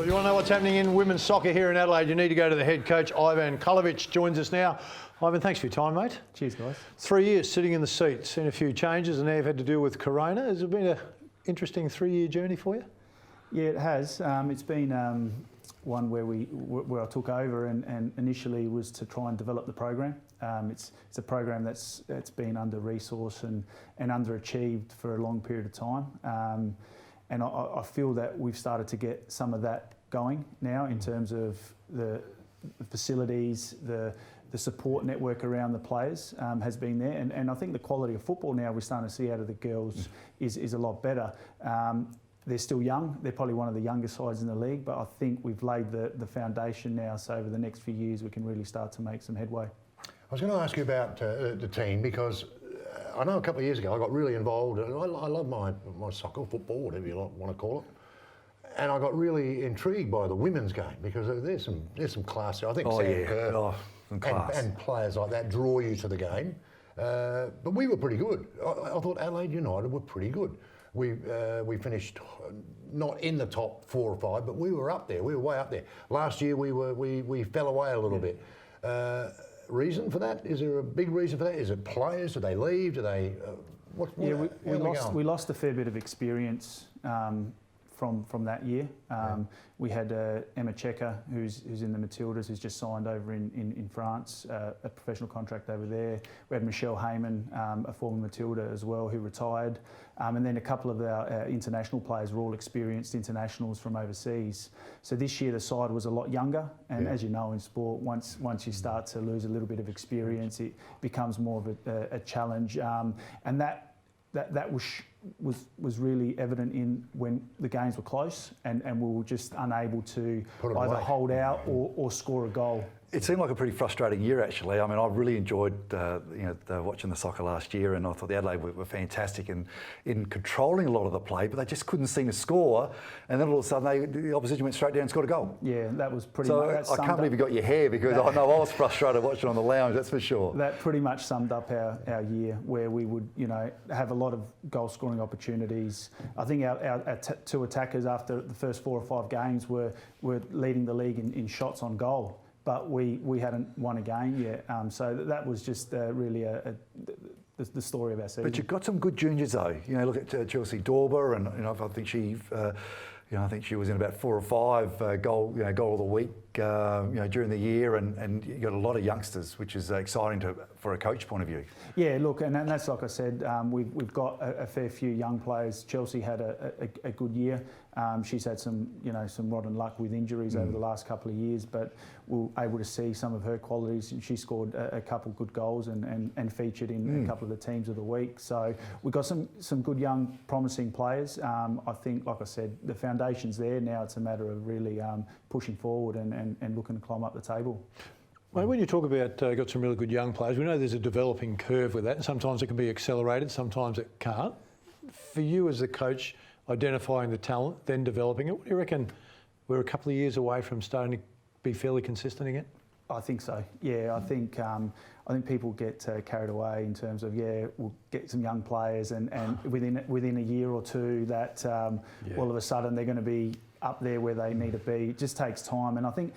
If you want to know what's happening in women's soccer here in Adelaide, you need to go to the head coach. Ivan Karlovic joins us now. Ivan, thanks for your time, mate. Cheers, guys. 3 years sitting in the seat, seen a few changes, and now you've had to deal with Corona. Has it been an interesting 3-year journey for you? Yeah, it has. It's been one where I took over and initially was to try and develop the program. It's a program that's been under-resourced and underachieved for a long period of time. And I feel that we've started to get some of that going now in terms of the facilities, the support network around the players has been there. And I think the quality of football now we're starting to see out of the girls is a lot better. They're still young. They're probably one of the youngest sides in the league, but I think we've laid the foundation now, so over the next few years we can really start to make some headway. I was going to ask you about the team, because I know a couple of years ago I got really involved. I love my soccer, football, whatever you want to call it. And I got really intrigued by the women's game, because there's some class. I think Sam Kerr and players like that draw you to the game. But we were pretty good. I thought Adelaide United were pretty good. We finished not in the top 4 or 5, but we were up there. We were way up there. Last year we fell away a little bit. Reason for that? Is there a big reason for that? Is it players? Do they leave? Do they? We lost a fair bit of experience from that year. We had Emma Checker, who's in the Matildas, who's just signed over in France, a professional contract over there. We had Michelle Heyman, a former Matilda as well, who retired. And then a couple of our international players were all experienced internationals from overseas. So this year the side was a lot younger, and as you know in sport, once you start to lose a little bit of experience, it becomes more of a challenge. And that was really evident in when the games were close and we were just unable to either hold out or score a goal. It seemed like a pretty frustrating year, actually. I mean, I really enjoyed watching the soccer last year, and I thought the Adelaide were fantastic in controlling a lot of the play, but they just couldn't seem to score. And then all of a sudden, the opposition went straight down and scored a goal. Yeah, that was pretty so much. I can't believe you got your hair, because I know I was frustrated watching on the lounge, that's for sure. That pretty much summed up our year, where we would have a lot of goal scoring opportunities. I think our 2 attackers after the first 4 or 5 games were leading the league in shots on goal. But we hadn't won a game yet, so that was just really the story of our season. But you've got some good juniors though. Look at Chelsea Dorber, and I think I think she was in about 4 or 5 goal of the week during the year, and you got a lot of youngsters, which is exciting for a coach point of view. Yeah, look, and that's like I said, we've got a fair few young players. Chelsea had a good year. She's had some rotten luck with injuries over the last couple of years, but we were able to see some of her qualities, and she scored a couple of good goals and featured in a couple of the teams of the week. So we've got some good young promising players. I think, like I said, the foundation's there. Now it's a matter of really pushing forward and looking to climb up the table. Well, when you talk about got some really good young players, we know there's a developing curve with that, and sometimes it can be accelerated, sometimes it can't. For you as the coach, identifying the talent, then developing it, what do you reckon we're a couple of years away from starting to be fairly consistent again? I think so. Yeah, I think people get carried away in terms of we'll get some young players and within a year or two that all of a sudden they're going to be up there where they need to be. It just takes time, and I think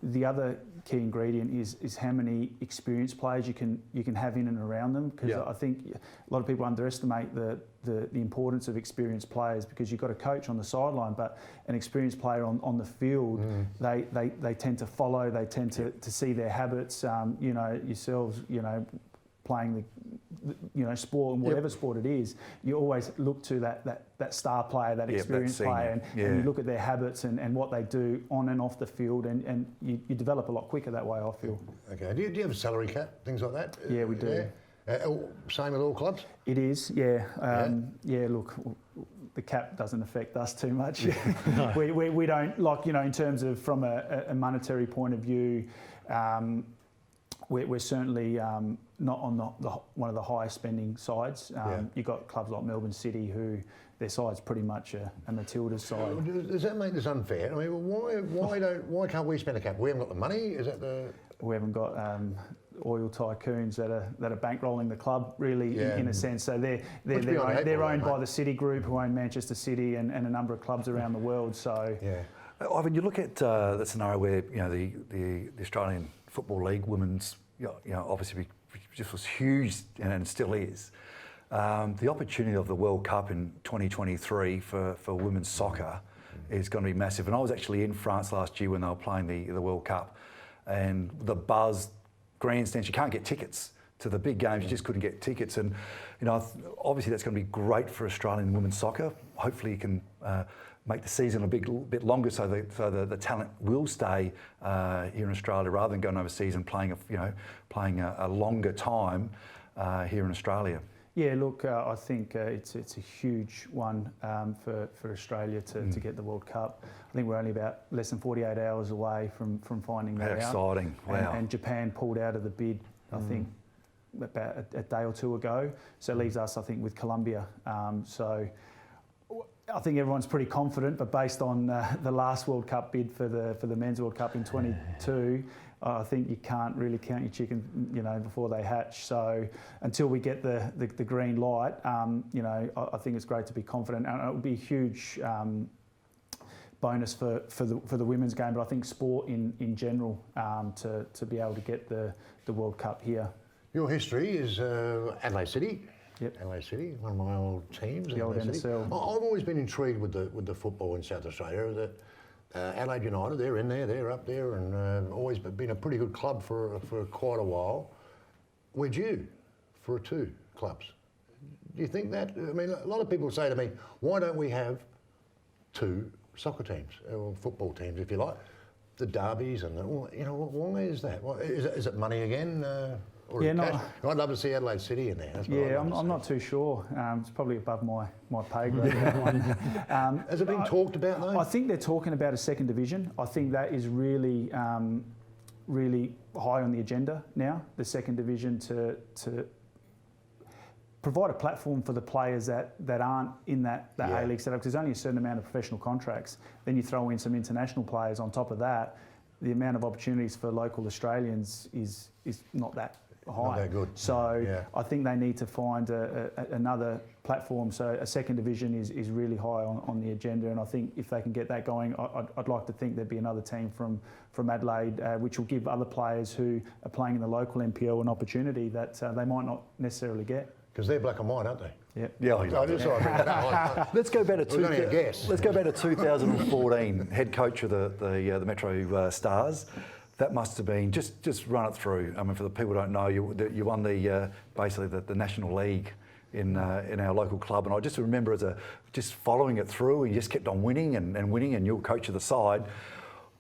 the other key ingredient is how many experienced players you can have in and around them, because I think a lot of people underestimate the importance of experienced players, because you've got a coach on the sideline, but an experienced player on the field, they tend to follow, they tend to see their habits, yourselves, playing the sport, and whatever sport it is, you always look to that star player, that experienced player, and you look at their habits and what they do on and off the field, and you develop a lot quicker that way, I feel. Okay. Do you have a salary cap, things like that? Yeah, we do. Same with all clubs? It is, yeah. Look, the cap doesn't affect us too much. We don't, in terms of from a monetary point of view, we're certainly not on one of the highest spending sides. You've got clubs like Melbourne City, who their side's pretty much a Matildas side. Does that make this unfair? I mean, why can't we spend a cap? We haven't got the money. Is that the? We haven't got oil tycoons that are bankrolling the club, really, in a sense. So they're owned by the City Group, who own Manchester City and a number of clubs around the world. So. Yeah. Ivan, you look at the scenario where the Australian Football League women's obviously just was huge and still is. The opportunity of the World Cup in 2023 for women's soccer is going to be massive. And I was actually in France last year when they were playing the World Cup, and the buzz, grandstands, you can't get tickets to the big games. You just couldn't get tickets, and obviously that's going to be great for Australian women's soccer. Hopefully, you can make the season a bit longer, so the talent will stay here in Australia rather than going overseas and playing a longer time here in Australia. Yeah, look, I think it's a huge one for Australia to get the World Cup. I think we're only about less than 48 hours away from finding that out. How exciting! Wow. And Japan pulled out of the bid, I think, about a day or two ago. So it leaves us, I think, with Colombia. So I think everyone's pretty confident, but based on the last World Cup bid for the Men's World Cup in 22, I think you can't really count your chickens, before they hatch. So until we get the green light, I think it's great to be confident, and it would be a huge bonus for the women's game. But I think sport in general to be able to get the World Cup here. Your history is Adelaide City. Yep. Adelaide City, one of my old teams. The old Adelaide City. NSL. I've always been intrigued with the football in South Australia. Adelaide United, they're in there, they're up there, and always been a pretty good club for quite a while. We're due for 2 clubs. Do you think that? I mean, a lot of people say to me, why don't we have 2 soccer teams, or football teams, if you like? The derbies and why is that? Is it money again? Or cash? I'd love to see Adelaide City in there. That's what I'm not too sure. It's probably above my pay grade. That one. Has it been talked about though? I think they're talking about a second division. I think that is really, really high on the agenda now. The second division to provide a platform for the players that aren't in that A-League setup. Because there's only a certain amount of professional contracts. Then you throw in some international players on top of that. The amount of opportunities for local Australians is not that high. Not that good. So I think they need to find another platform. So a second division is really high on the agenda, and I think if they can get that going, I'd like to think there'd be another team from Adelaide, which will give other players who are playing in the local NPL an opportunity that they might not necessarily get. Because they're black and white, aren't they? Yep. Yeah. Let's go back to only a guess. Let's go back to 2014. Head coach of the Metro Stars. That must have been just run it through. I mean, for the people who don't know, you won basically the National League in our local club, and I just remember just following it through. You just kept on winning and winning, and you're coach of the side.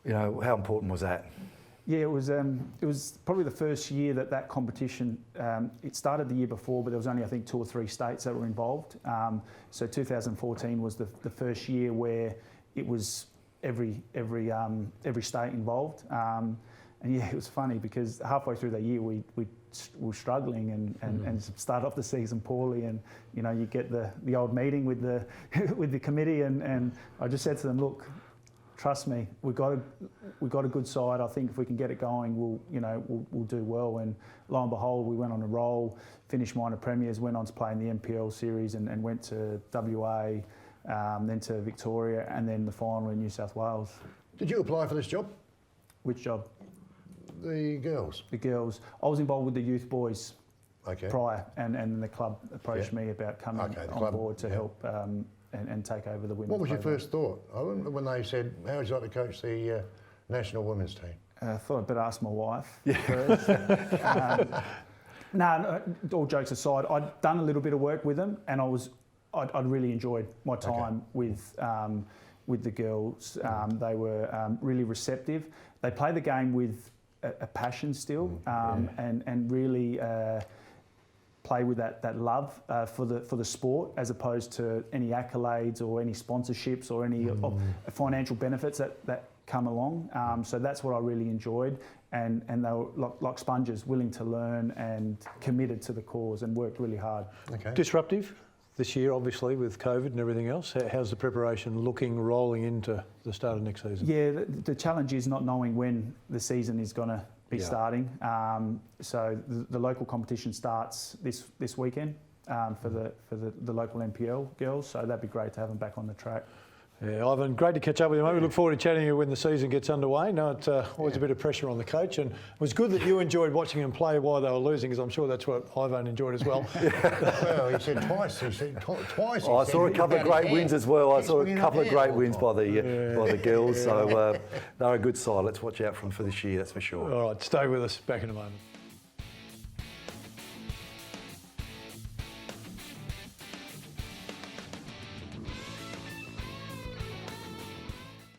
How important was that? Yeah, it was probably the first year that competition. It started the year before, but there was only I think 2 or 3 states that were involved. So 2014 was the first year where it was every state involved. And yeah, it was funny because halfway through the year we were struggling and started off the season poorly, and you get the old meeting with the committee, and I just said to them, look, trust me, we've got a good side. I think if we can get it going, we'll do well. And lo and behold, we went on a roll, finished minor premiers, went on to play in the NPL series, and went to WA, then to Victoria, and then the final in New South Wales. Did you apply for this job? Which job? The girls. The girls. I was involved with the youth boys prior, and the club approached me about coming on board to help and take over the women's. What was your first thought, Owen, when they said, how would you like to coach the national women's team? I thought I'd better ask my wife first. No, all jokes aside, I'd done a little bit of work with them, and I'd really enjoyed my time with the girls. They were really receptive. They play the game with a passion still, and really play with that love for the sport, as opposed to any accolades or any sponsorships or any financial benefits that come along. So that's what I really enjoyed, and they were like sponges, willing to learn and committed to the cause and worked really hard. Okay. Disruptive this year, obviously, with COVID and everything else. How's the preparation looking, rolling into the start of next season? Yeah, the challenge is not knowing when the season is going to be starting. So the local competition starts this weekend for the local NPL girls. So that'd be great to have them back on the track. Yeah, Ivan, great to catch up with you, mate. We look forward to chatting to you when the season gets underway. No, it's always a bit of pressure on the coach, and it was good that you enjoyed watching them play while they were losing, because I'm sure that's what Ivan enjoyed as well. Well, he said twice. He said twice. I saw a couple of great wins as well. I saw a couple of great wins by the girls. So they're a good side. Let's watch out for them for this year, that's for sure. All right, stay with us. Back in a moment.